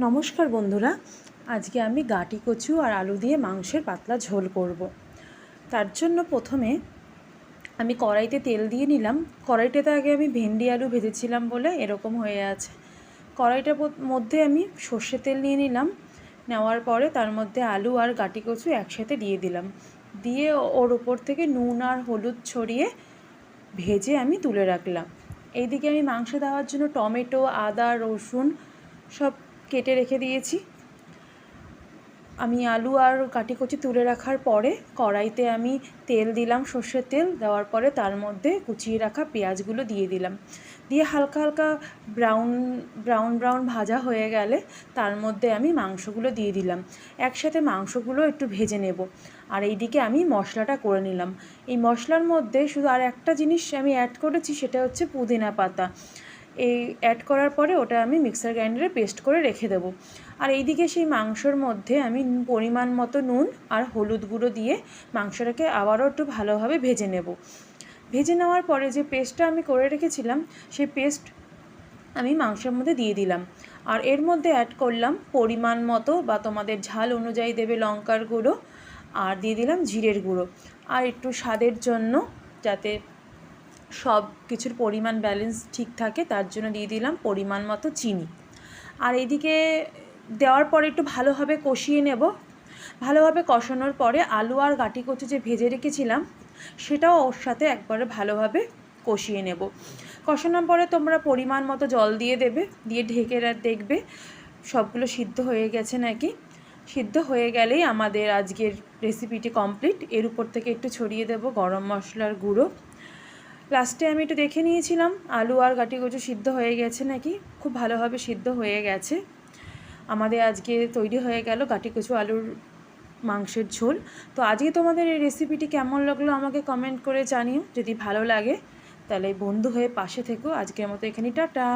নমস্কার বন্ধুরা, আজকে আমি গাটি কচু আর আলু দিয়ে মাংসের পাতলা ঝোল করব। তার জন্য প্রথমে আমি কড়াইতে তেল দিয়ে নিলাম। কড়াইটাতে আগে আমি ভেন্ডি আলু ভেজেছিলাম বলে এরকম হয়ে আছে। কড়াইটার মধ্যে আমি সর্ষে তেল নিয়ে নিলাম। নেওয়ার পরে তার মধ্যে আলু আর গাটি কচু একসাথে দিয়ে দিলাম। দিয়ে ওর উপর থেকে নুন আর হলুদ ছড়িয়ে ভেজে আমি তুলে রাখলাম। এইদিকে আমি মাংস দেওয়ার জন্য টমেটো, আদা, রসুন সব কেটে রেখে দিয়েছি। আমি আলু আর কাটি কচি তুলে রাখার পরে কড়াইতে আমি তেল দিলাম, সর্ষের তেল দেওয়ার পরে তার মধ্যে কুচিয়ে রাখা পেঁয়াজগুলো দিয়ে দিলাম। দিয়ে হালকা হালকা ব্রাউন ভাজা হয়ে গেলে তার মধ্যে আমি মাংসগুলো দিয়ে দিলাম। একসাথে মাংসগুলো একটু ভেজে নেব। আর এইদিকে আমি মশলাটা করে নিলাম। এই মশলার মধ্যে শুধু আর একটা জিনিস আমি অ্যাড করেছি, সেটা হচ্ছে পুদিনা পাতা। এই অ্যাড করার পরে ওটা আমি মিক্সার গ্রাইন্ডারে পেস্ট করে রেখে দেবো। আর এইদিকে সেই মাংসর মধ্যে আমি পরিমাণ মতো নুন আর হলুদ গুঁড়ো দিয়ে মাংসটাকে আবারও একটু ভালোভাবে ভেজে নেব। ভেজে নেওয়ার পরে যে পেস্টটা আমি করে রেখেছিলাম, সেই পেস্ট আমি মাংসের মধ্যে দিয়ে দিলাম। আর এর মধ্যে অ্যাড করলাম পরিমাণ মতো বা তোমাদের ঝাল অনুযায়ী দেবে লঙ্কার গুঁড়ো, আর দিয়ে দিলাম জিরের গুঁড়ো। আর একটু স্বাদের জন্য, যাতে সব কিছুর পরিমাণ ব্যালেন্স ঠিক থাকে, তার জন্য দিয়ে দিলাম পরিমাণ মতো চিনি। আর এদিকে দেওয়ার পরে একটু ভালোভাবে কষিয়ে নেব। ভালোভাবে কষানোর পরে আলু আর গাটি কচু যে ভেজে রেখেছিলাম, সেটাও ওর সাথে একবারে ভালোভাবে কষিয়ে নেব। কষানোর পরে তোমরা পরিমাণ মতো জল দিয়ে দেবে, দিয়ে ঢেকে দেখবে সবগুলো সিদ্ধ হয়ে গেছে নাকি। সিদ্ধ হয়ে গেলেই আমাদের আজকের রেসিপিটি কমপ্লিট। এর উপর থেকে একটু ছড়িয়ে দেব গরম মশলার গুঁড়ো। লাস্টে আমি একটু দেখে নিয়েছিলাম আলু আর গাটি কচু সিদ্ধ হয়ে গেছে নাকি। খুব ভালোভাবে সিদ্ধ হয়ে গেছে। আমাদের আজকে তৈরি হয়ে গেল গাটি কচু আলুর মাংসের ঝোল। তো আজকে তোমাদের এই রেসিপিটি কেমন লাগলো আমাকে কমেন্ট করে জানিও। যদি ভালো লাগে তাহলে বন্ধু হয়ে পাশে থেকো। আজকের মতো এখানেই টাটা।